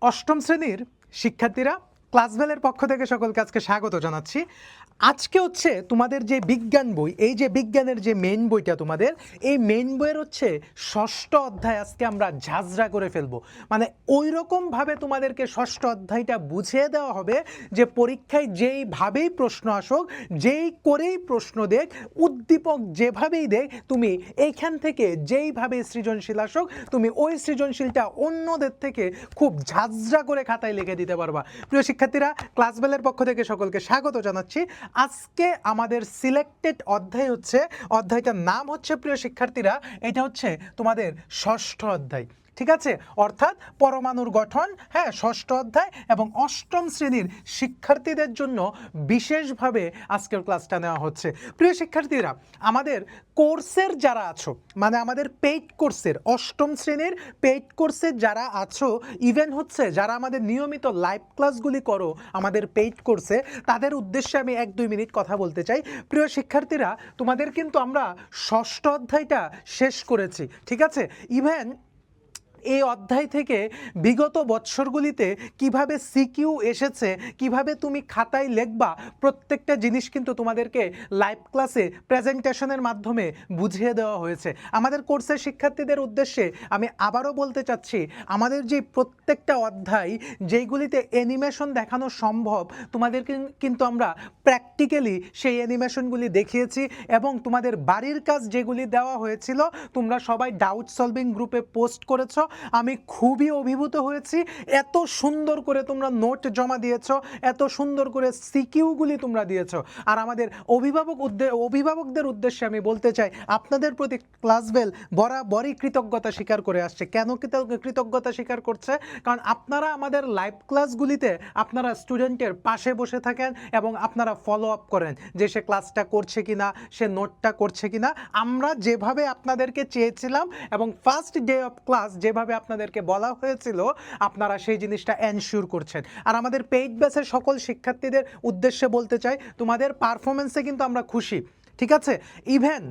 অষ্টম শ্রেণীর শিক্ষার্থীরা ক্লাসবেলের পক্ষ থেকে সকলকে আজকে স্বাগত জানাচ্ছি। আজকে হচ্ছে তোমাদের যে বিজ্ঞান বই, এই যে বিজ্ঞানের যে মেইন বইটা তোমাদের, এই মেইন বইয়ের হচ্ছে ষষ্ঠ অধ্যায় আজকে আমরা ঝাঁঝরা করে ফেলবো। মানে ওই রকমভাবে তোমাদেরকে ষষ্ঠ অধ্যায়টা বুঝিয়ে দেওয়া হবে যে পরীক্ষায় যেইভাবেই প্রশ্ন আসুক, যেই করেই প্রশ্ন দেখ, উদ্দীপক যেভাবেই দেখ, তুমি এইখান থেকে যেইভাবে সৃজনশীল আসুক তুমি ওই সৃজনশীলটা অন্যদের থেকে খুব ঝাঁঝরা করে খাতায় লিখে দিতে পারবা। প্রিয় শিক্ষার্থীরা, ক্লাসবেলের পক্ষ থেকে সকলকে স্বাগত জানাচ্ছি। আজকে আমাদের সিলেক্টেড অধ্যায় হচ্ছে, অধ্যায়টার নাম হচ্ছে প্রিয় শিক্ষার্থীরা, এটা হচ্ছে তোমাদের ষষ্ঠ অধ্যায়। ঠিক আছে, অর্থাৎ পরমাণুর গঠন, হ্যাঁ, ষষ্ঠ অধ্যায় এবং অষ্টম শ্রেণীর শিক্ষার্থীদের জন্য বিশেষভাবে আজকের ক্লাসটা নেওয়া হচ্ছে। প্রিয় শিক্ষার্থীরা, আমাদের কোর্সের যারা আছো, মানে আমাদের পেইড কোর্সের অষ্টম শ্রেণীর পেইড কোর্সের যারা আছো, ইভেন হচ্ছে যারা আমাদের নিয়মিত লাইভ ক্লাসগুলি করো আমাদের পেইড কোর্সে, তাদের উদ্দেশ্যে আমি 1-2 মিনিট কথা বলতে চাই। প্রিয় শিক্ষার্থীরা, তোমাদের কিন্তু আমরা ষষ্ঠ অধ্যায়টা শেষ করেছি, ঠিক আছে। ইভেন এই অধ্যায় থেকে বিগত বৎসরগুলিতে কিভাবে সিকিউ এসেছে, কিভাবে তুমি খাতায় লিখবা, প্রত্যেকটা জিনিস কিন্তু তোমাদেরকে লাইভ ক্লাসে প্রেজেন্টেশনের মাধ্যমে বুঝিয়ে দেওয়া হয়েছে। আমাদের কোর্সের শিক্ষার্থীদের উদ্দেশ্যে আমি আবারও বলতে চাচ্ছি, আমাদের যে প্রত্যেকটা অধ্যায় যেইগুলিতে অ্যানিমেশন দেখানো সম্ভব, তোমাদের কিন্তু আমরা প্র্যাকটিক্যালি সেই অ্যানিমেশনগুলি দেখিয়েছি এবং তোমাদের বাড়ির কাজ যেগুলি দেওয়া হয়েছিল তোমরা সবাই ডাউট সলভিং গ্রুপে পোস্ট করেছো। আমি খুবই অভিভূত হয়েছি, এত সুন্দর করে তোমরা নোট জমা দিয়েছো, এত সুন্দর করে সিকিউগুলি তোমরা দিয়েছো। আর আমাদের অভিভাবকদের উদ্দেশ্যে আমি বলতে চাই, আপনাদের প্রতি ক্লাসবেল বরাবরই কৃতজ্ঞতা স্বীকার করে আসছে। কেন কৃতজ্ঞতা স্বীকার করছে? কারণ আপনারা আমাদের লাইভ ক্লাসগুলিতে আপনারা স্টুডেন্টের পাশে বসে থাকেন এবং আপনারা ফলো আপ করেন যে সে ক্লাসটা করছে কিনা, সে নোটটা করছে কিনা। আমরা যেভাবে আপনাদেরকে চেয়েছিলাম এবং ফার্স্ট ডে অফ ক্লাস যেভাবে আপনাদেরকে বলা হয়েছিল, আপনারা সেই জিনিসটা এনশিওর করছেন। আর আমাদের পেইড ব্যাচের সকল শিক্ষার্থীদের উদ্দেশ্যে বলতে চাই, তোমাদের পারফরমেন্সে কিন্তু আমরা খুশি, ঠিক আছে। ইভেন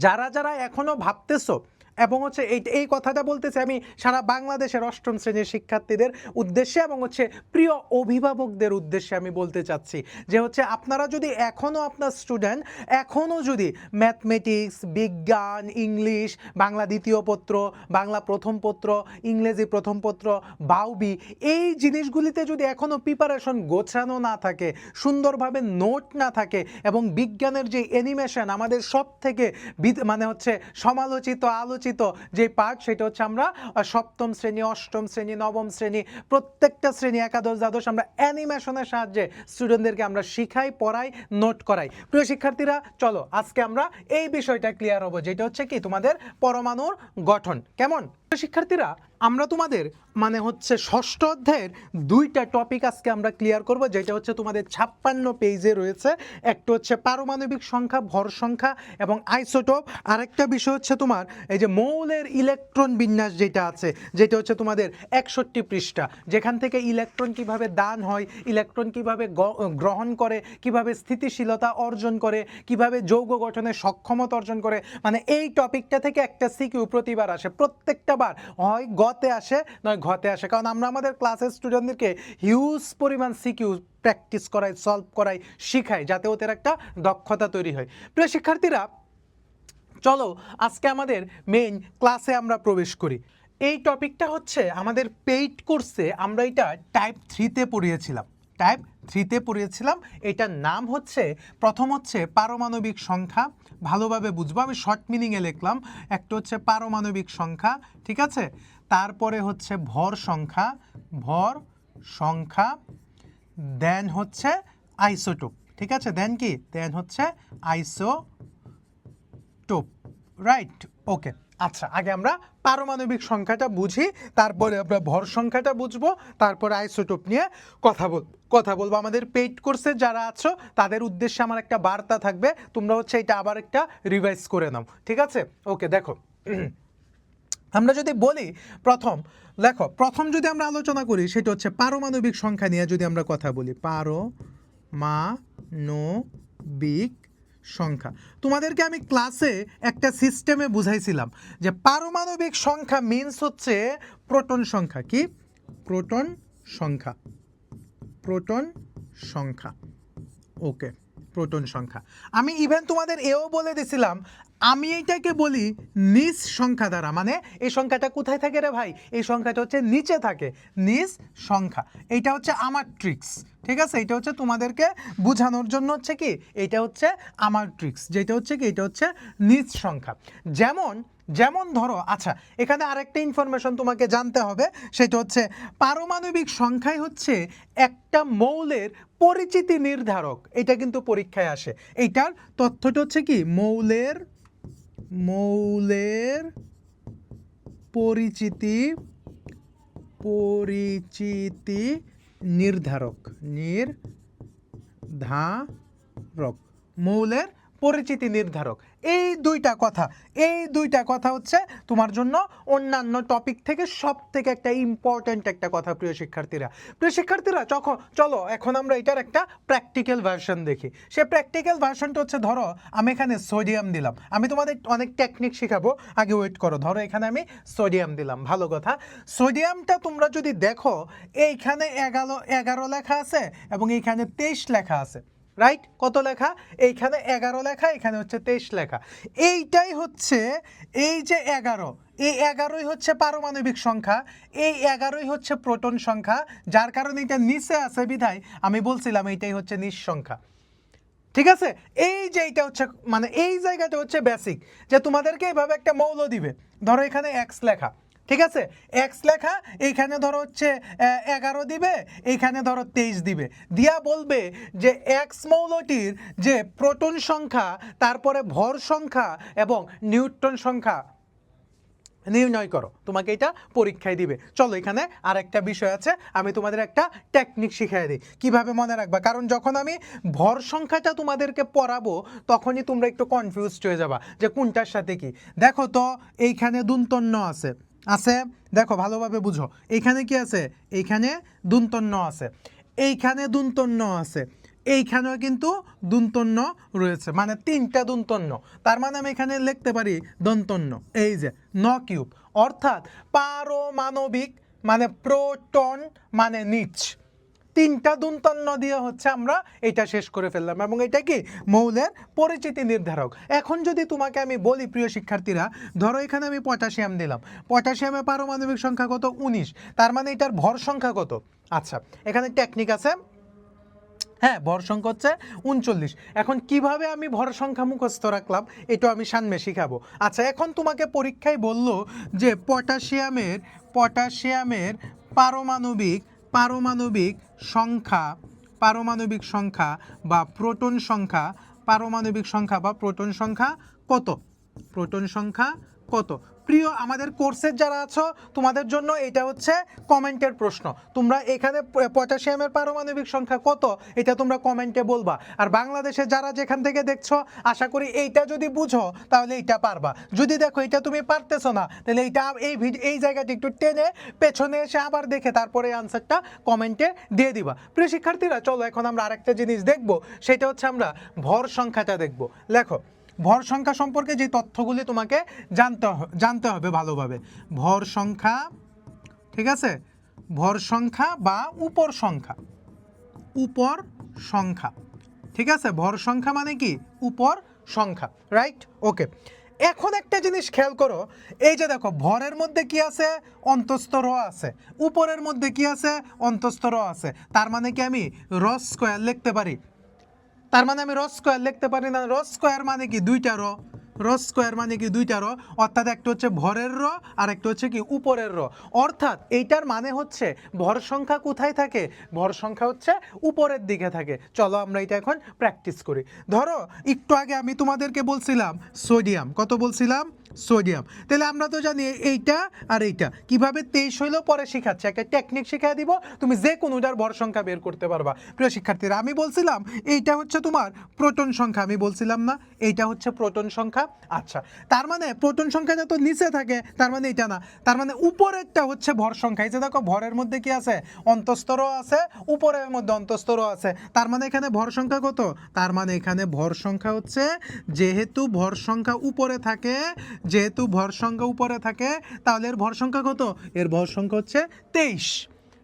যারা যারা এখনো ভাবতেছো, এবং হচ্ছে এই কথাটা বলতেছে আমি সারা বাংলাদেশের অষ্টম শ্রেণীর শিক্ষার্থীদের উদ্দেশ্যে এবং হচ্ছে প্রিয় অভিভাবকদের উদ্দেশ্যে আমি বলতে চাচ্ছি যে হচ্ছে আপনারা যদি এখনও আপনার স্টুডেন্ট এখনও যদি ম্যাথমেটিক্স, বিজ্ঞান, ইংলিশ, বাংলা দ্বিতীয় পত্র, বাংলা প্রথম পত্র, ইংরেজি প্রথম পত্র, বাউবি, এই জিনিসগুলিতে যদি এখনও প্রিপারেশন গোছানো না থাকে, সুন্দরভাবে নোট না থাকে এবং বিজ্ঞানের যে অ্যানিমেশন আমাদের সব থেকে মানে হচ্ছে সমালোচিত আলোচিত যে পার্ট, সেটা হচ্ছে আমরা সপ্তম শ্রেণী, অষ্টম শ্রেণী, নবম শ্রেণী, প্রত্যেকটা শ্রেণী, একাদশ, দ্বাদশ আমরা অ্যানিমেশনের সাহায্যে স্টুডেন্টদেরকে আমরা শিখাই, পড়াই, নোট করাই। প্রিয় শিক্ষার্থীরা, চলো আজকে আমরা এই বিষয়টা ক্লিয়ার হবো, যেটা হচ্ছে কি তোমাদের পরমাণুর গঠন। কেমন? শিক্ষার্থীরা, আমরা তোমাদের মানে হচ্ছে ষষ্ঠ অধ্যায়ের 2টা টপিক আজকে আমরা ক্লিয়ার করব, যেটা হচ্ছে তোমাদের 56 পেজে রয়েছে। একটা হচ্ছে পারমাণবিক সংখ্যা, ভর সংখ্যা এবং আইসোটোপ। আরেকটা বিষয় হচ্ছে তোমার এই যে মৌলের ইলেকট্রন বিন্যাস যেটা আছে, যেটা হচ্ছে তোমাদের 61 পৃষ্ঠা, যেখান থেকে ইলেকট্রন কিভাবে দান হয়, ইলেকট্রন কিভাবে গ্রহণ করে, কিভাবে স্থিতিশীলতা অর্জন করে, কিভাবে যৌগ গঠনের সক্ষমতা অর্জন করে। মানে এই টপিকটা থেকে একটা সিকিউ প্রতিবার আসে, প্রত্যেকটা বার হয় গতে আসে নয় ঘতে আসে, কারণ আমরা আমাদের ক্লাসের স্টুডেন্টদেরকে হিউজ পরিমাণ সিকিউ প্র্যাকটিস করাই, সলভ করাই, শিখাই, যাতে ওদের একটা দক্ষতা তৈরি হয়। প্রিয় শিক্ষার্থীরা, চলো আজকে আমাদের মেইন ক্লাসে আমরা প্রবেশ করি। এই টপিকটা হচ্ছে আমাদের পেইড কোর্সে আমরা এটা টাইপ 3-তে পড়িয়েছিলাম, টাইপ 3-তে পড়িয়েছিলাম। এটার নাম হচ্ছে, প্রথম হচ্ছে পারমাণবিক সংখ্যা, ভালোভাবে বুঝবো, আমি শর্ট মিনিংয়ে লিখলাম। একটা হচ্ছে পারমাণবিক সংখ্যা, ঠিক আছে। তারপরে হচ্ছে ভর সংখ্যা, ভর সংখ্যা, দেন হচ্ছে আইসোটোপ, ঠিক আছে। দেন কি? দেন হচ্ছে আইসোটোপ, রাইট, ওকে। আচ্ছা, আগে আমরা পারমাণবিক সংখ্যাটা বুঝি, তারপরে আমরা ভর সংখ্যাটা বুঝবো, তারপরে আইসোটোপ নিয়ে কথা বলবো। আমাদের পেইড কোর্সে যারা আছো তাদের উদ্দেশ্যে আমার একটা বার্তা থাকবে, তোমরা হচ্ছে এটা আবার একটা রিভাইজ করে নাও, ঠিক আছে। ওকে, দেখো আমরা যদি বলি প্রথম যদি আমরা আলোচনা করি, সেটা হচ্ছে পারমাণবিক সংখ্যা নিয়ে যদি আমরা কথা বলি, পারমাণবিক সংখ্যা। তোমাদেরকে আমি ক্লাসে একটা সিস্টেমে বুঝাইছিলাম যে পারমাণবিক সংখ্যা মিন্স হচ্ছে প্রোটন সংখ্যা। কি? প্রোটন সংখ্যা, প্রোটন সংখ্যা। ওকে, প্রোটন সংখ্যা। আমি ইভেন তোমাদের এও বলে দিছিলাম, আমি এইটাকে বলি নিজ সংখ্যা দ্বারা, মানে এই সংখ্যাটা কোথায় থাকে রে ভাই, এই সংখ্যাটা হচ্ছে নিচে থাকে, নিজ সংখ্যা। এইটা হচ্ছে আমার ট্রিক্স, ঠিক আছে? এটা হচ্ছে তোমাদেরকে বোঝানোর জন্য হচ্ছে কি, এটা হচ্ছে আমার ট্রিক্স, যেটা হচ্ছে কি, এটা হচ্ছে নিজ সংখ্যা। যেমন যেমন ধরো, আচ্ছা এখানে আরেকটা ইনফরমেশন তোমাকে জানতে হবে, সেটা হচ্ছে পারমাণবিক সংখ্যাই হচ্ছে একটা মৌলের পরিচিতি নির্ধারক। এটা কিন্তু পরীক্ষায় আসে। এইটার তথ্যটা হচ্ছে কি, মৌলের পরিচিতি নির্ধারক, মৌলের পরিচিতি নির্ধারক। এই দুইটা কথা হচ্ছে তোমার জন্য অন্যান্য টপিক থেকে সব থেকে একটা ইম্পর্ট্যান্ট একটা কথা। প্রিয় শিক্ষার্থীরা চলো এখন আমরা এটার একটা প্র্যাকটিক্যাল ভার্সন দেখি। সে প্র্যাকটিক্যাল ভার্সনটা হচ্ছে, ধরো আমি এখানে সোডিয়াম দিলাম। আমি তোমাদের অনেক টেকনিক শেখাবো, আগে ওয়েট করো। ধরো এখানে আমি সোডিয়াম দিলাম, ভালো কথা। সোডিয়ামটা তোমরা যদি দেখো, এইখানে 11 লেখা আছে এবং এইখানে 23 লেখা আছে, রাইট? কত লেখা? এইখানে 11 লেখা, এখানে হচ্ছে 23 লেখা। এইটাই হচ্ছে, এই যে 11, এই 11ই হচ্ছে পারমাণবিক সংখ্যা, এই 11ই হচ্ছে প্রোটন সংখ্যা। যার কারণে এটা নিচে আছে বিধায় আমি বলছিলাম এইটাই হচ্ছে নিজ সংখ্যা, ঠিক আছে? এই যে এইটা হচ্ছে, মানে এই জায়গাটা হচ্ছে বেসিক, যে তোমাদেরকে এইভাবে একটা মৌল দিবে। ধরো এখানে এক্স লেখা, ঠিক আছে? এক্স লেখা, এইখানে ধরো হচ্ছে 11 দিবে, এইখানে ধরো 23 দিবে, দিয়া বলবে যে এক্স মৌলটির যে প্রোটন সংখ্যা, তারপরে ভর সংখ্যা এবং নিউট্রন সংখ্যা নির্ণয় করো। তোমাকে এটা পরীক্ষায় দিবে। চলো এখানে আর একটা বিষয় আছে, আমি তোমাদের একটা টেকনিক শিখিয়ে দিই কিভাবে মনে রাখবা। কারণ যখন আমি ভর সংখ্যাটা তোমাদেরকে পড়াবো, তখনই তোমরা একটু কনফিউজড হয়ে যাবা যে কোনটার সাথে কি। দেখো তো, এইখানে দন্তন্য আছে, দেখো ভালোভাবে বুঝো। এইখানে কি আছে? এইখানে দন্তন্য আছে, এইখানে দন্তন্য আছে, এইখানেও কিন্তু দন্তন্য রয়েছে, মানে 3টা দন্তন্য। তার মানে আমি এখানে লিখতে পারি দন্তন্য, এই যে ন কিউব, অর্থাৎ পারমাণবিক মানে প্রোটন মানে নিচ, 3টা দন্তন্য দিয়ে হচ্ছে আমরা এটা শেষ করে ফেললাম। এবং এটা কি, মৌলের পরিচিতি নির্ধারক। এখন যদি তোমাকে আমি বলি, প্রিয় শিক্ষার্থীরা, ধরো এখানে আমি পটাশিয়াম দিলাম, পটাশিয়ামের পারমাণবিক সংখ্যা কত? 19। তার মানে এটার ভর সংখ্যা কত? আচ্ছা এখানে টেকনিক আছে, হ্যাঁ, ভর সংখ্যা হচ্ছে 39। এখন কিভাবে আমি ভর সংখ্যা মুখস্থ রাখলাম, এটা আমি সামনে শিখাবো। আচ্ছা এখন তোমাকে পরীক্ষায় বললো যে পটাশিয়ামের পারমাণবিক সংখ্যা বা প্রোটন সংখ্যা, কত? প্রিয় আমাদের কোর্সের যারা আছো, তোমাদের জন্য এটা হচ্ছে কমেন্টের প্রশ্ন। তোমরা এখানে পটাশিয়ামের পারমাণবিক সংখ্যা কত, এটা তোমরা কমেন্টে বলবা। আর বাংলাদেশে যারা যেখান থেকে দেখছো, আশা করি এইটা যদি বুঝো তাহলে এইটা পারবা। যদি দেখো এটা তুমি পারতেছো না, তাহলে এইটা এই জায়গাটা একটু টেনে পেছনে এসে আবার দেখে তারপরে আনসারটা কমেন্টে দিয়ে দিবা। প্রিয় শিক্ষার্থীরা, চলো এখন আমরা আরেকটা জিনিস দেখবো, সেটা হচ্ছে আমরা ভর সংখ্যাটা দেখবো। লেখো, ভর সংখ্যা সম্পর্কে যে তথ্যগুলি তোমাকে জানতে হবে ভালোভাবে। ভর সংখ্যা, ঠিক আছে? ভর সংখ্যা বা উপর সংখ্যা, ঠিক আছে? ভর সংখ্যা মানে কি? উপর সংখ্যা, রাইট? ওকে, এখন একটা জিনিস খেয়াল করো, এই যে দেখো ভরের মধ্যে কি আছে? অন্তস্থ র আছে। উপরের মধ্যে কি আছে? অন্তস্থ র আছে। তার মানে কি আমি র স্কয়ার লিখতে পারি? তার মানে আমি র স্কয়ার লিখতে পারি না। র স্কয়ার মানে কি? দুইটা র, অর্থাৎ একটা হচ্ছে ভরের র আর একটা হচ্ছে কি উপরের র। অর্থাৎ এইটার মানে হচ্ছে ভর সংখ্যা কোথায় থাকে? ভর সংখ্যা হচ্ছে উপরের দিকে থাকে। চলো আমরা এটা এখন প্র্যাকটিস করি। ধরো একটু আগে আমি তোমাদেরকে বলছিলাম সোডিয়াম, কত বলছিলাম? সোডিয়াম। তাহলে আমরা তো জানি এইটা আর এইটা কিভাবে 23 হইলেও পরে শিখাচ্ছে, একটা টেকনিক শিখিয়ে দিব, তুমি যে কোনোটার ভর সংখ্যা বের করতে পারবা। প্রিয় শিক্ষার্থীরা, আমি বলছিলাম এইটা হচ্ছে তোমার প্রোটন সংখ্যা, আমি বলছিলাম না এইটা হচ্ছে প্রোটন সংখ্যা? আচ্ছা, তার মানে প্রোটন সংখ্যাটা তো নিচে থাকে, তার মানে এটা না, তার মানে উপরেরটা হচ্ছে ভর সংখ্যা। এই যে দেখো ভরের মধ্যে কি আছে? অন্তস্তর আছে, উপরের মধ্যে অন্তস্তর আছে। তার মানে এখানে ভর সংখ্যা কত? তার মানে এখানে ভর সংখ্যা হচ্ছে, যেহেতু ভর সংখ্যা উপরে থাকে, তাহলে এর ভর সংখ্যা কত? এর ভর সংখ্যা হচ্ছে 23।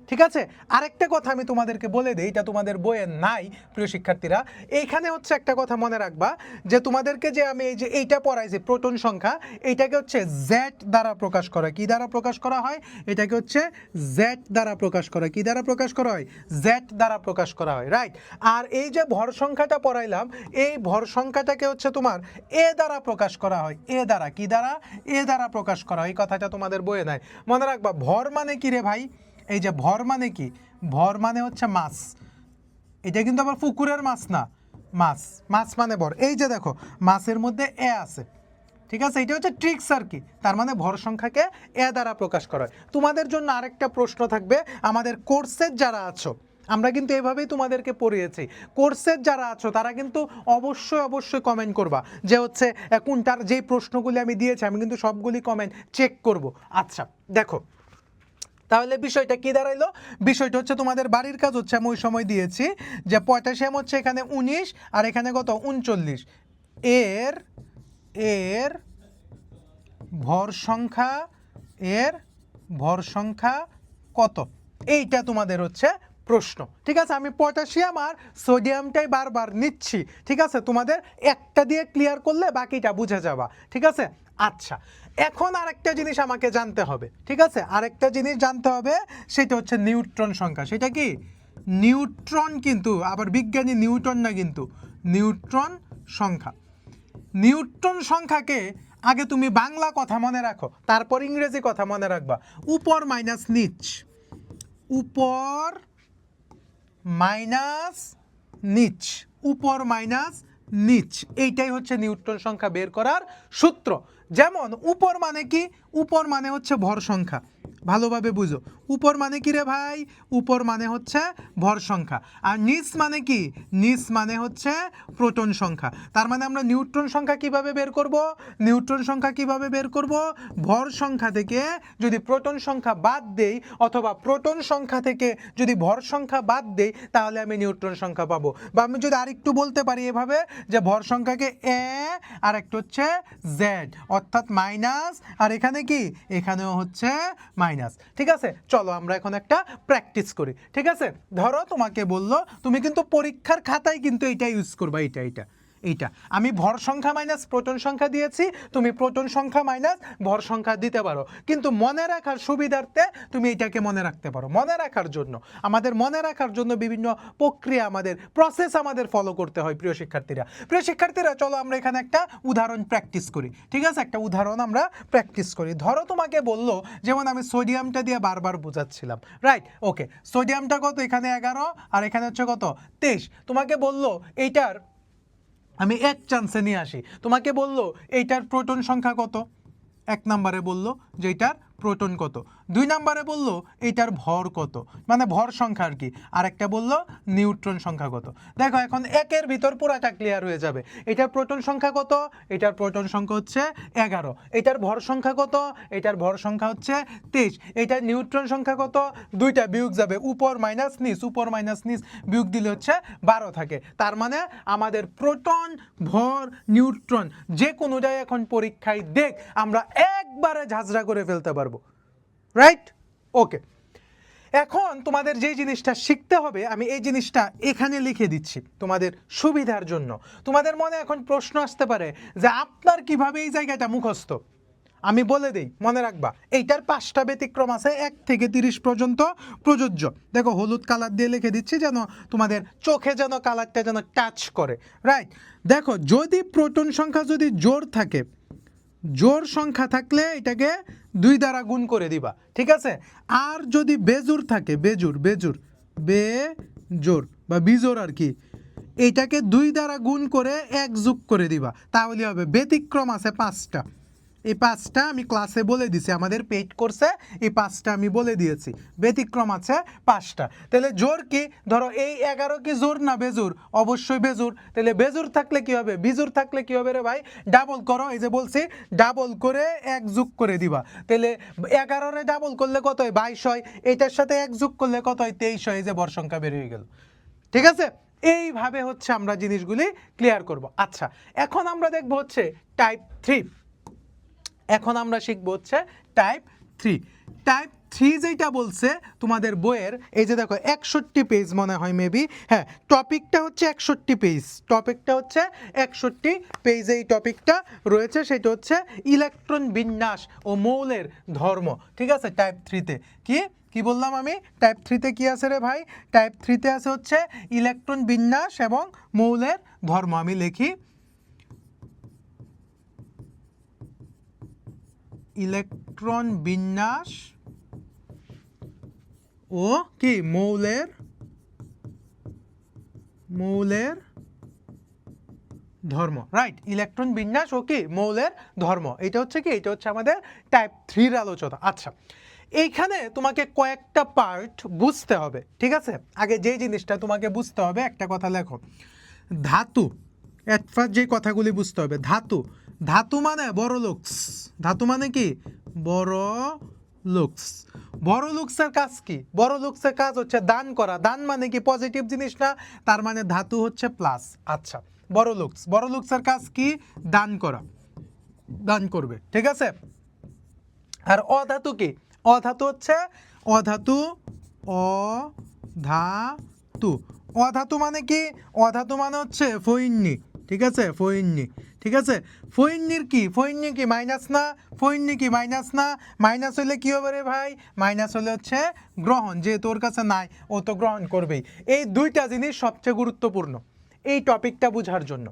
ঠিক আছে। আরেকটা কথা আমি তোমাদেরকে বলে দিই, এটা তোমাদের বইয়ে নাই প্রিয় শিক্ষার্থীরা। এইখানে হচ্ছে একটা কথা মনে রাখবা, যে তোমাদেরকে যে আমি এই যে এইটা পড়াইছি প্রোটন সংখ্যা, এইটাকে হচ্ছে জেড দ্বারা প্রকাশ করা। কি দ্বারা প্রকাশ করা হয়? এটাকে হচ্ছে জেড দ্বারা প্রকাশ করা। কি দ্বারা প্রকাশ করা হয়? জেড দ্বারা প্রকাশ করা হয়, রাইট। আর এই যে ভর সংখ্যাটা পড়াইলাম, এই ভর সংখ্যাটাকে হচ্ছে তোমার এ দ্বারা প্রকাশ করা হয়। এ দ্বারা, কি দ্বারা? এ দ্বারা প্রকাশ করা হয়। এই কথাটা তোমাদের বইয়ে নাই। মনে রাখবা ভর মানে কি রে ভাই? এই যে ভর মানে কি? ভর মানে হচ্ছে মাছ। এটা কিন্তু আবার পুকুরের মাছ না, মাছ। মাছ মানে ভর। এই যে দেখো মাছের মধ্যে এ আছে, ঠিক আছে। এটা হচ্ছে ট্রিক্স আর কি। তার মানে ভর সংখ্যাকে এ দ্বারা প্রকাশ করা হয়। তোমাদের জন্য আরেকটা প্রশ্ন থাকবে, আমাদের কোর্সের যারা আছো, আমরা কিন্তু এভাবেই তোমাদেরকে পড়িয়েছি, কোর্সের যারা আছো তারা কিন্তু অবশ্যই অবশ্যই কমেন্ট করবা যে হচ্ছে কোনটার যেই প্রশ্নগুলি আমি দিয়েছি, আমি কিন্তু সবগুলি কমেন্ট চেক করব। আচ্ছা দেখো, তাহলে বিষয়টা কি দাঁড়াইলো? বিষয়টা হচ্ছে তোমাদের বাড়ির কাজ হচ্ছে, আমি ওই সময় দিয়েছি যে পটাশিয়াম হচ্ছে এখানে 19 আর এখানে কত 39, এর এর ভর সংখ্যা, এর ভর সংখ্যা কত, এইটা তোমাদের হচ্ছে প্রশ্ন। ঠিক আছে, আমি পটাশিয়াম আর সোডিয়ামটাই বারবার নিচ্ছি। ঠিক আছে, তোমাদের একটা দিয়ে ক্লিয়ার করলে বাকিটা বুঝে যাবা। ঠিক আছে। আচ্ছা, এখন আরেকটা জিনিস আমাকে জানতে হবে। ঠিক আছে, আরেকটা জিনিস জানতে হবে, সেটা হচ্ছে নিউট্রন সংখ্যা। সেটা কি? নিউট্রন, কিন্তু আবার বিজ্ঞানী নিউটন না, কিন্তু নিউট্রন সংখ্যা। নিউট্রন সংখ্যাকে আগে তুমি বাংলা কথা মনে রাখো, তারপর ইংরেজি কথা মনে রাখবা। উপর মাইনাস নিচ, উপর মাইনাস নিচ, উপর মাইনাস নিচ, এইটাই হচ্ছে নিউট্রন সংখ্যা বের করার সূত্র। যেমন উপর মানে কি? উপর মানে হচ্ছে ভর সংখ্যা। ভালোভাবে বুঝো, উপর মানে কি রে ভাই? উপর মানে হচ্ছে ভর সংখ্যা। আর নিচ মানে কি? নিচ মানে হচ্ছে প্রোটন সংখ্যা। তার মানে আমরা নিউট্রন সংখ্যা কিভাবে বের করব? নিউট্রন সংখ্যা কিভাবে বের করব? ভর সংখ্যা থেকে যদি প্রোটন সংখ্যা বাদ দেই, অথবা প্রোটন সংখ্যা থেকে যদি ভর সংখ্যা বাদ দেই, তাহলে আমি নিউট্রন সংখ্যা পাবো। বা আমি যদি আরেকটু বলতে পারি এভাবে, যে ভর সংখ্যাকে এ আর একটা হচ্ছে জেড, অর্থাৎ মাইনাস, আর এখানে কি? এখানেও হচ্ছে মাইনাস। ঠিক আছে, চলো আমরা এখন একটা প্র্যাকটিস করি। ঠিক আছে, ধরো তোমাকে বললো, তুমি কিন্তু পরীক্ষার খাতায় কিন্তু এইটা ইউজ করবা, এইটা আমি ভর সংখ্যা মাইনাস প্রোটন সংখ্যা দিয়েছি, তুমি প্রোটন সংখ্যা মাইনাস ভর সংখ্যা দিতে পারো, কিন্তু মনে রাখার সুবিধার্থে তুমি এটাকে মনে রাখতে পারো। মনে রাখার জন্য, আমাদের মনে রাখার জন্য বিভিন্ন প্রক্রিয়া, আমাদের প্রসেস আমাদের ফলো করতে হয় প্রিয় শিক্ষার্থীরা। চলো আমরা এখানে একটা উদাহরণ প্র্যাকটিস করি। ঠিক আছে, একটা উদাহরণ আমরা প্র্যাকটিস করি। ধরো তোমাকে বললো, যেমন আমি সোডিয়ামটা দিয়ে বারবার বোঝাচ্ছিলাম, রাইট? ওকে, সোডিয়ামটা কত? এখানে 11 আর এখানে হচ্ছে কত? 23। তোমাকে বললো এইটার, আমি এক চান্সে নিয়ে আসি, তোমাকে বললো এইটার প্রোটন সংখ্যা কত? এক নম্বরে বললো যে এইটার প্রোটন কত, দুই নম্বরে বললো এইটার ভর কত, মানে ভর সংখ্যা আর কি, আর একটা বললো নিউট্রন সংখ্যা কত। দেখো এখন একের ভিতর পুরাটা ক্লিয়ার হয়ে যাবে। এটার প্রোটন সংখ্যা কত? এটার প্রোটন সংখ্যা হচ্ছে 11। এটার ভর সংখ্যা কত? এটার ভর সংখ্যা হচ্ছে 23। এটার নিউট্রন সংখ্যা কত? দুইটা বিয়োগ যাবে, উপর মাইনাস নিচ, উপর মাইনাস নিচ বিয়োগ দিলে হচ্ছে 12 থাকে। তার মানে আমাদের প্রোটন, ভর, নিউট্রন যে কোনোটাই এখন পরীক্ষায় দেখ, আমরা একবারে ঝাঁঝরা করে ফেলতে পারবো, রাইট? ওকে, এখন তোমাদের যে জিনিসটা শিখতে হবে, আমি এই জিনিসটা এখানে লিখে দিচ্ছি তোমাদের সুবিধার জন্য। তোমাদের মনে এখন প্রশ্ন আসতে পারে যে আপনার কিভাবে এই জায়গাটা মুখস্থ? আমি বলে দেই, মনে রাখবা এইটার 5টা ব্যতিক্রম আছে, 1 থেকে 30 পর্যন্ত প্রযোজ্য। দেখো হলুদ কালার দিয়ে লিখে দিচ্ছি, যেন তোমাদের চোখে যেন কালারটা যেন টাচ করে, রাইট? দেখো, যদি প্রোটন সংখ্যা যদি জোড় থাকে, জোড় সংখ্যা থাকলে এটাকে 2 দ্বারা গুণ করে দিবা, ঠিক আছে? আর যদি বেজোড় থাকে, বেজোড় বা বিজোড় আর কি, এইটাকে 2 দ্বারা গুণ করে 1 যোগ করে দিবা, তাহলে হবে। ব্যতিক্রম আছে 5টা, এই 5টা আমি ক্লাসে বলে দিছি, আমাদের পেইড কোর্সে এই 5টা আমি বলে দিয়েছি। ব্যতিক্রম আছে 5টা। তাহলে জোর কি? ধরো এই 11 কি জোর না বেজোর? অবশ্যই বেজোর। তাহলে বেজোর থাকলে কি হবে? বিজোর থাকলে কি হবে রে ভাই? ডাবল করো, এই যে বলছি ডাবল করে 1 যোগ করে দিবা। তাহলে 11 রে ডাবল করলে কত হয়? 22 হয়। এটার সাথে 1 যোগ করলে কত হয়? 23 হয়। এই যে ভর সংখ্যা বের হয়ে গেল। ঠিক আছে, এইভাবে হচ্ছে আমরা জিনিসগুলি ক্লিয়ার করব। আচ্ছা, এখন আমরা দেখব হচ্ছে টাইপ 3। এখন আমরা শিখবো হচ্ছে টাইপ 3। টাইপ 3 যেটা বলছে তোমাদের বইয়ের, এই যে দেখো 61 পেজ মনে হয় মেবি, হ্যাঁ টপিকটা হচ্ছে 61 পেজ, টপিকটা হচ্ছে 61 পেজে এই টপিকটা রয়েছে, সেটা হচ্ছে ইলেকট্রন বিন্যাস ও মৌলের ধর্ম। ঠিক আছে, টাইপ 3-তে কি বললাম আমি, টাইপ 3-তে কি আছে রে ভাই, টাইপ 3-তে আছে হচ্ছে ইলেকট্রন বিন্যাস এবং মৌলের ধর্ম। আমি লিখি ইলেকট্রন বিন্যাস ও কি মৌলের ধর্ম, রাইট, ইলেকট্রন বিন্যাস ও কি মৌলের ধর্ম, এটা হচ্ছে কি, এটা হচ্ছে আমাদের টাইপ 3-র আলোচনা। আচ্ছা, এইখানে তোমাকে কয়েকটা পার্ট বুঝতে হবে, ঠিক আছে। আগে যে জিনিসটা তোমাকে বুঝতে হবে, একটা কথা লেখো, ধাতু, এট ফার্স্ট যে কথাগুলি বুঝতে হবে, ধাতু মানে বড় লুকস, ধাতু মানে কি বড় লুকস। বড় লুকসের কাজ কি, বড় লুকসের কাজ হচ্ছে দান করা, দান মানে কি পজিটিভ জিনিস না, তার মানে ধাতু হচ্ছে প্লাস। আচ্ছা, বড় লুকসের কাজ কি, দান করা, দান করবে, ঠিক আছে। আর অধাতু কি, অধাতু হচ্ছে অধাতু মানে কি, অধাতু মানে হচ্ছে ফৈন্নি, ঠিক আছে, ফৈন্নি, ঠিক আছে। ফৈন্নির কি, ফৈন্নি কি মাইনাস না, ফৈন্নি কি মাইনাস না, মাইনাস হলে কি হবে রে ভাই, মাইনাস হলে হচ্ছে গ্রহণ, যে তোর কাছে নাই ও তো গ্রহণ করবেই। এই দুইটা জিনিস সবচেয়ে গুরুত্বপূর্ণ এই টপিকটা বোঝার জন্য।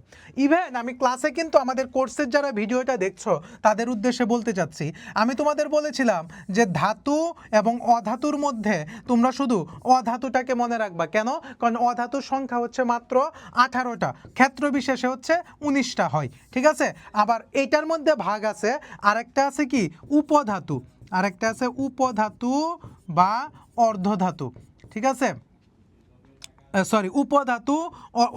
ইভেন আমি ক্লাসে কিন্তু আমাদের কোর্সের যারা ভিডিওটা দেখছো তাদের উদ্দেশ্যে বলতে চাচ্ছি, আমি তোমাদের বলেছিলাম যে ধাতু এবং অধাতুর মধ্যে তোমরা শুধু অধাতুটাকে মনে রাখবা, কেন, কারণ অধাতুর সংখ্যা হচ্ছে মাত্র 18টা, ক্ষেত্র বিশেষে হচ্ছে 19টা হয়, ঠিক আছে। আবার এইটার মধ্যে ভাগ আছে, আরেকটা আছে কি উপধাতু, আরেকটা আছে উপধাতু বা অর্ধধাতু, ঠিক আছে, সরি উপধাতু,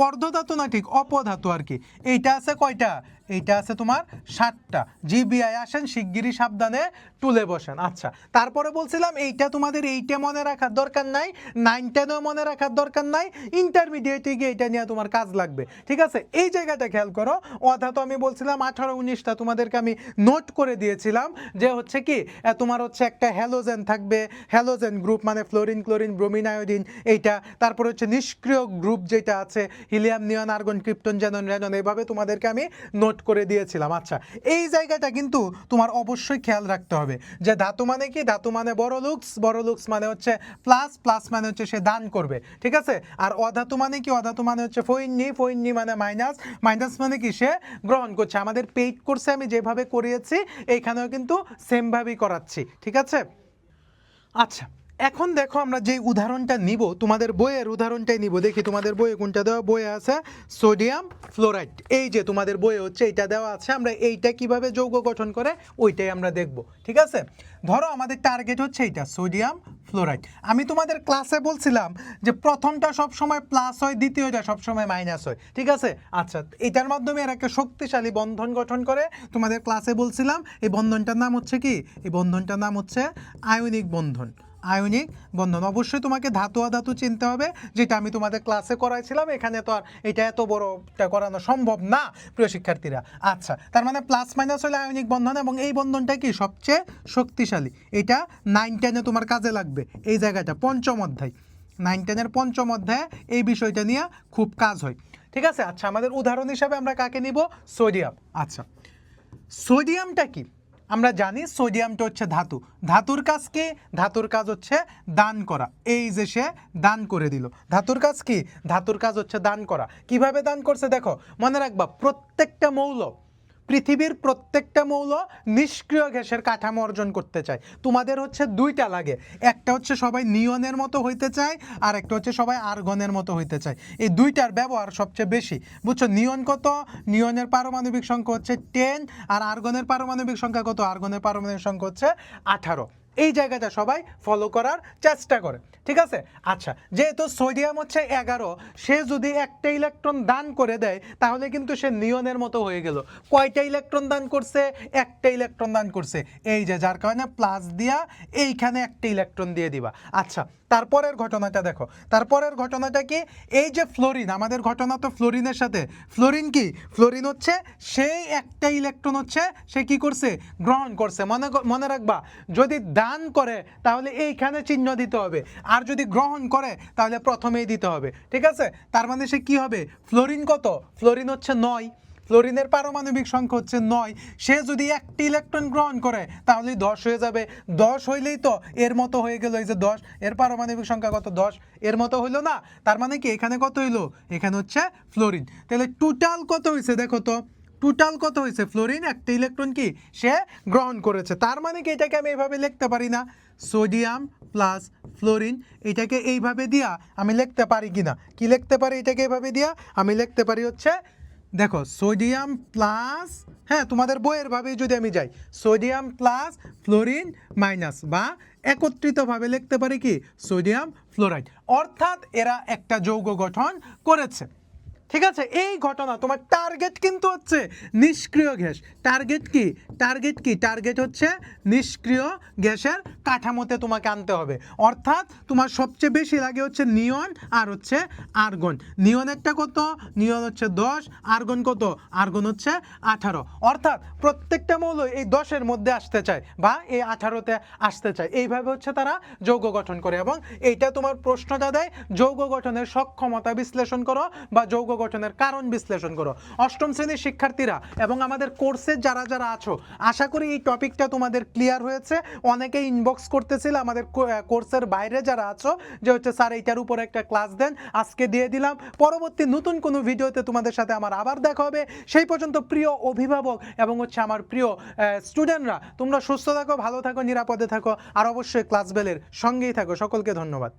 অর্ধধাতু না, ঠিক অপধাতু আর কি। এইটা আছে কয়টা, এইটা আছে তোমার 7টা। জিবিআই আসেন শিগগিরই সাবধানে তুলে বসেন। আচ্ছা, তারপরে বলছিলাম এইটা তোমাদের এইটা মনে রাখার দরকার নাই, 9 10ও মনে রাখার দরকার নাই, ইন্টারমিডিয়েটে গিয়ে এটা নিয়ে তোমার কাজ লাগবে, ঠিক আছে। এই জায়গাটা খেয়াল করো, অধাতু আমি বলছিলাম 18 19টা তোমাদেরকে আমি নোট করে দিয়েছিলাম, যে হচ্ছে কি তোমার হচ্ছে একটা হ্যালোজেন থাকবে, হ্যালোজেন গ্রুপ মানে ফ্লোরিন ক্লোরিন ব্রোমিন আয়োডিন এইটা, তারপরে হচ্ছে নিষ্ক্রিয় গ্রুপ যেটা আছে হিলিয়াম নিয়ন আর্গন ক্রিপ্টন জ্যানন রেনন, এইভাবে তোমাদেরকে আমি নোট করে দিয়েছিলাম। আচ্ছা, এই জায়গাটা কিন্তু তোমার অবশ্যই খেয়াল রাখতে হবে যে ধাতু মানে কি, ধাতু মানে বড় লুকস মানে হচ্ছে প্লাস মানে হচ্ছে সে দান করবে, ঠিক আছে। আর অধাতু মানে কি, অধাতু মানে হচ্ছে ফৈন্নি মানে মাইনাস মানে কি সে গ্রহণ করছে। আমাদের পেইড কোর্সে আমি যেভাবে করিয়েছি এইখানেও কিন্তু সেমভাবেই করাচ্ছি, ঠিক আছে। আচ্ছা, এখন দেখো আমরা যে উদাহরণটা নিব, তোমাদের বইয়ের উদাহরণটাই নিব, দেখি তোমাদের বইয়ে কোনটা দেওয়া, বইয়ে আছে সোডিয়াম ফ্লোরাইড, এই যে তোমাদের বইয়ে হচ্ছে এটা দেওয়া আছে, আমরা এইটা কিভাবে যৌগ গঠন করে ওইটাই আমরা দেখব, ঠিক আছে। ধরো আমাদের টার্গেট হচ্ছে এইটা সোডিয়াম ফ্লোরাইড। আমি তোমাদের ক্লাসে বলছিলাম যে প্রথমটা সবসময় প্লাস হয়, দ্বিতীয়টা সবসময় মাইনাস হয়, ঠিক আছে। আচ্ছা, এটার মাধ্যমে এর একটা শক্তিশালী বন্ধন গঠন করে, তোমাদের ক্লাসে বলছিলাম এই বন্ধনটার নাম হচ্ছে কি, এই বন্ধনটার নাম হচ্ছে আয়নিক বন্ধন, আয়নিক বন্ধন। অবশ্যই তোমাকে ধাতু অধাতু চিনতে হবে, যেটা আমি তোমাদের ক্লাসে করাইছিলাম, এখানে তো আর এটা এত বড়টা করানো সম্ভব না প্রিয় শিক্ষার্থীরা। আচ্ছা, তার মানে প্লাস মাইনাস হলে আয়নিক বন্ধন, এবং এই বন্ধনটা কি সবচেয়ে শক্তিশালী, এটা 9 10-এ তোমার কাজে লাগবে, এই জায়গাটা পঞ্চম অধ্যায়, 9 10-এর পঞ্চম অধ্যায়ে এই বিষয়টা নিয়ে খুব কাজ হয়, ঠিক আছে। আচ্ছা, আমাদের উদাহরণ হিসাবে আমরা কাকে নিব, সোডিয়াম। আচ্ছা, সোডিয়ামটা কি, আমরা জানি সোডিয়ামটা হচ্ছে ধাতু, ধাতুর কাজ কি, ধাতুর কাজ হচ্ছে দান করা, এই যে সে দান করে দিল, ধাতুর কাজ কি, ধাতুর কাজ হচ্ছে দান করা। কিভাবে দান করছে দেখো, মনে রাখবা প্রত্যেকটা মৌল, পৃথিবীর প্রত্যেকটা মৌল নিষ্ক্রিয় গ্যাসের কাঠামো অর্জন করতে চায়। তোমাদের হচ্ছে দুইটা লাগে, একটা হচ্ছে সবাই নিয়নের মতো হইতে চায়, আর একটা হচ্ছে সবাই আর্গনের মতো হইতে চায়। এই দুইটার ব্যবহার সবচেয়ে বেশি, বুঝছো। নিয়ন কত, নিয়নের পারমাণবিক সংখ্যা হচ্ছে 10, আর আর্গনের পারমাণবিক সংখ্যা কত, আর্গনের পারমাণবিক সংখ্যা হচ্ছে 18। এই জায়গাটা সবাই ফলো করার চেষ্টা করে, ঠিক আছে। আচ্ছা, যেহেতু সোডিয়াম হচ্ছে 11, সে যদি একটা ইলেকট্রন দান করে দেয় তাহলে কিন্তু সে নিয়নের মতো হয়ে গেল। কয়টা ইলেকট্রন দান করছে, একটা ইলেকট্রন দান করছে, এই যে যার কারণে প্লাস দিয়া এইখানে একটা ইলেকট্রন দিয়ে দিবা। আচ্ছা, তারপরের ঘটনাটা দেখো, তারপরের ঘটনাটা কি, এই যে ফ্লোরিন, আমাদের ঘটনা তো ফ্লোরিনের সাথে, ফ্লোরিন কি, ফ্লোরিন হচ্ছে সেই একটা ইলেকট্রন হচ্ছে সে কি করছে, গ্রহণ করছে। মনে রাখবা যদি দান দান করে তাহলে এইখানে চিহ্ন দিতে হবে, আর যদি গ্রহণ করে তাহলে প্রথমেই দিতে হবে। ঠিক আছে, তার মানে সে কি হবে, ফ্লোরিন কত, ফ্লোরিন হচ্ছে 9, ফ্লোরিনের পারমাণবিক সংখ্যা হচ্ছে 9, সে যদি একটি ইলেকট্রন গ্রহণ করে তাহলে 10 হয়ে যাবে। 10 হইলেই তো এর মতো হয়ে গেল, এই যে 10, এর পারমাণবিক সংখ্যা কত, 10, এর মতো হইলো না? তার মানে কি এখানে কত হইলো, এখানে হচ্ছে ফ্লোরিন। তাহলে টোটাল কত হয়েছে দেখো তো, টোটাল কত হয়েছে, ফ্লোরিন একটা ইলেকট্রন কি সে গ্রহণ করেছে। তার মানে কি এটাকে আমি এইভাবে লিখতে পারি না, সোডিয়াম প্লাস ফ্লোরিন, এটাকে এইভাবে দিয়া আমি লিখতে পারি কিনা, কি লিখতে পারি এটাকে এইভাবে দিয়া আমি লিখতে পারি হচ্ছে, দেখো সোডিয়াম প্লাস, হ্যাঁ তোমাদের বইয়ের ভাবেই যদি আমি যাই, সোডিয়াম প্লাস ফ্লোরিন মাইনাস, বা একত্রিতভাবে লিখতে পারি কি সোডিয়াম ফ্লোরাইড, অর্থাৎ এরা একটা যৌগ গঠন করেছে। ঠিক আছে, এই ঘটনা তোমার টার্গেট কিন্তু হচ্ছে নিষ্ক্রিয় গ্যাস। টার্গেট কি, টার্গেট কি, টার্গেট হচ্ছে নিষ্ক্রিয় গ্যাসের কাঠামোতে তোমাকে আনতে হবে। অর্থাৎ তোমার সবচেয়ে বেশি লাগে হচ্ছে নিয়ন আর হচ্ছে আর্গন। নিয়ন একটা কত, নিয়ন হচ্ছে 10, আর্গন কত, আর্গন হচ্ছে 18। অর্থাৎ প্রত্যেকটা মৌল এই 10-এর মধ্যে আসতে চায় বা এই 18-তে আসতে চায়, এইভাবে হচ্ছে তারা যৌগ গঠন করে। এবং এইটা তোমার প্রশ্নটা দেয় যৌগ গঠনের সক্ষমতা বিশ্লেষণ করো বা যৌগ গঠনের কারণ বিশ্লেষণ করো। অষ্টম শ্রেণীর শিক্ষার্থীরা এবং আমাদের কোর্সের যারা যারা আছো, আশা করি এই টপিকটা তোমাদের ক্লিয়ার হয়েছে। অনেকেই ইনবক্স করতেছিল আমাদের কোর্সের বাইরে যারা আছো যে হচ্ছে স্যার এইটার উপর একটা ক্লাস দেন, আজকে দিয়ে দিলাম। পরবর্তী নতুন কোনো ভিডিওতে তোমাদের সাথে আমার আবার দেখা হবে। সেই পর্যন্ত প্রিয় অভিভাবক এবং হচ্ছে আমার প্রিয় স্টুডেন্টরা, তোমরা সুস্থ থাকো, ভালো থাকো, নিরাপদে থাকো, আর অবশ্যই ক্লাস বেলের সঙ্গেই থাকো। সকলকে ধন্যবাদ।